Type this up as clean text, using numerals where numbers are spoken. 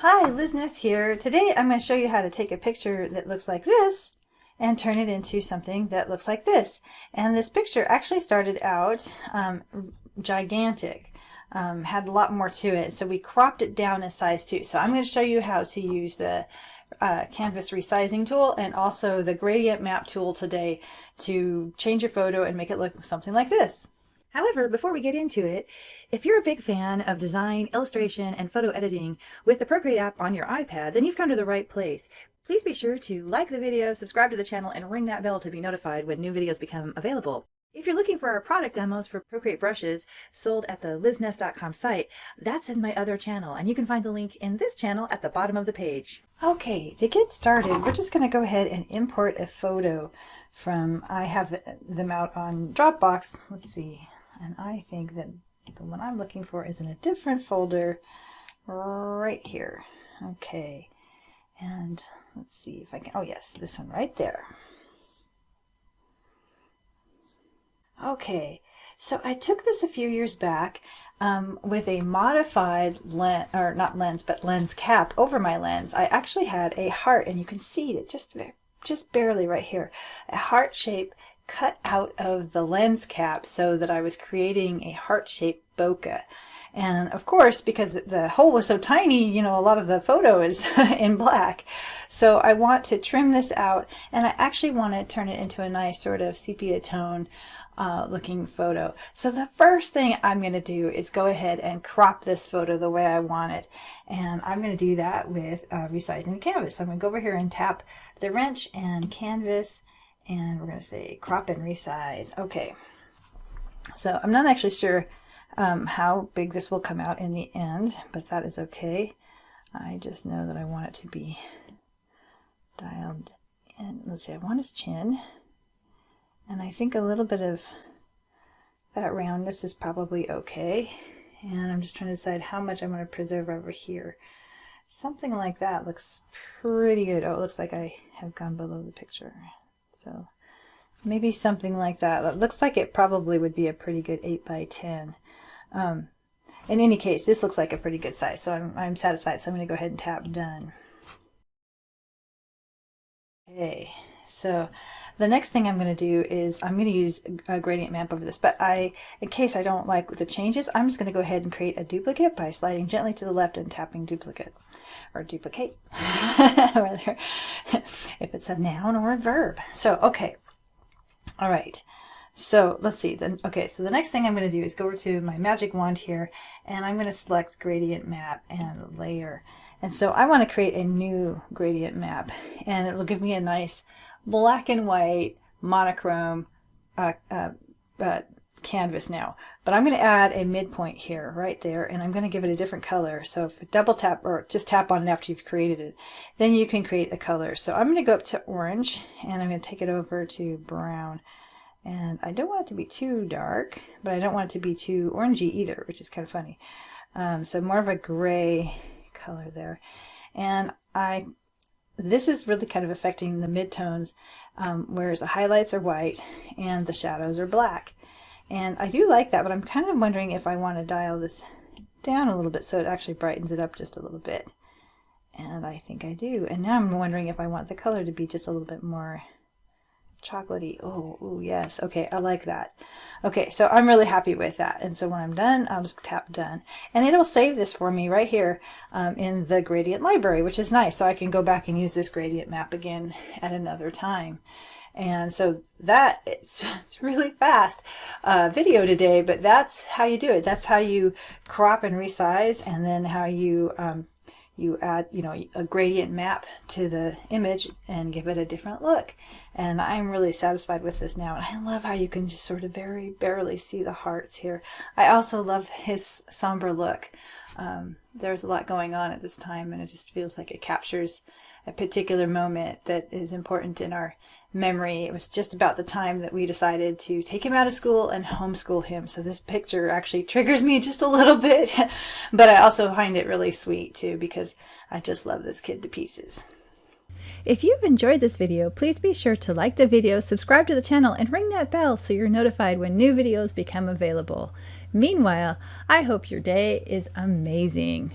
Hi, Liz Ness here. Today I'm going to show you how to take a picture that looks like this and turn it into something that looks like this. And this picture actually started out gigantic, had a lot more to it, so we cropped it down a size 2. So I'm going to show you how to use the canvas resizing tool and also the gradient map tool today to change your photo and make it look something like this. However, before we get into it, if you're a big fan of design, illustration, and photo editing with the Procreate app on your iPad, then you've come to the right place. Please be sure to like the video, subscribe to the channel, and ring that bell to be notified when new videos become available. If you're looking for our product demos for Procreate brushes sold at the lizness.com site, that's in my other channel, and you can find the link in this channel at the bottom of the page. Okay, to get started, we're just going to go ahead and import a photo from, I have them out on Dropbox. Let's see. And I think that the one I'm looking for is in a different folder right here. Okay. And let's see if I can, oh yes, this one right there. Okay. So I took this a few years back with a modified lens, or not lens, but lens cap over my lens. I actually had a heart, and you can see it just barely right here, a heart shape cut out of the lens cap so that I was creating a heart-shaped bokeh. And of course, because the hole was so tiny, you know, a lot of the photo is in black. So I want to trim this out, and I actually want to turn it into a nice sort of sepia tone looking photo. So the first thing I'm going to do is go ahead and crop this photo the way I want it. And I'm going to do that with resizing the canvas. So I'm going to go over here and tap the wrench and canvas, and we're going to say crop and resize. Okay, so I'm not actually sure how big this will come out in the end, but that is okay. I just know that I want it to be dialed in. Let's see, I want his chin, and I think a little bit of that roundness is probably okay. And I'm just trying to decide how much I want to preserve over here. Something like that looks pretty good. Oh, it looks like I have gone below the picture. So maybe something like that. It looks like it probably would be a pretty good 8 by 10. In any case, this looks like a pretty good size, so I'm satisfied. So I'm going to go ahead and tap done. Okay, so the next thing I'm going to do is I'm going to use a gradient map over this, but in case I don't like the changes, I'm just going to go ahead and create a duplicate by sliding gently to the left and tapping duplicate. Or duplicate, whether if it's a noun or a verb. So, okay. All right. So, let's see. Okay, so the next thing I'm going to do is go over to my magic wand here, and I'm going to select gradient map and layer. And so I want to create a new gradient map, and it will give me a nice black and white monochrome canvas now. But I'm going to add a midpoint here, right there, and I'm going to give it a different color. So if you double tap, or just tap on it after you've created it, then you can create a color. So I'm going to go up to orange, and I'm going to take it over to brown. And I don't want it to be too dark, but I don't want it to be too orangey either, which is kind of funny. So more of a gray color there. And this is really kind of affecting the midtones, whereas the highlights are white and the shadows are black. And I do like that, but I'm kind of wondering if I want to dial this down a little bit so it actually brightens it up just a little bit. And I think I do. And now I'm wondering if I want the color to be just a little bit more chocolatey. Oh, ooh, yes. Okay, I like that. Okay, so I'm really happy with that. And so when I'm done, I'll just tap done. And it'll save this for me right here in the gradient library, which is nice. So I can go back and use this gradient map again at another time. And so that it's really fast video today, but that's how you do it. That's how you crop and resize, and then how you you add, you know, a gradient map to the image and give it a different look. And I'm really satisfied with this now. And I love how you can just sort of very barely see the hearts here. I also love his somber look. There's a lot going on at this time, and it just feels like it captures a particular moment that is important in our memory. It was just about the time that we decided to take him out of school and homeschool him. So this picture actually triggers me just a little bit, but I also find it really sweet too, because I just love this kid to pieces. If you've enjoyed this video, please be sure to like the video, subscribe to the channel, and ring that bell so you're notified when new videos become available. Meanwhile, I hope your day is amazing.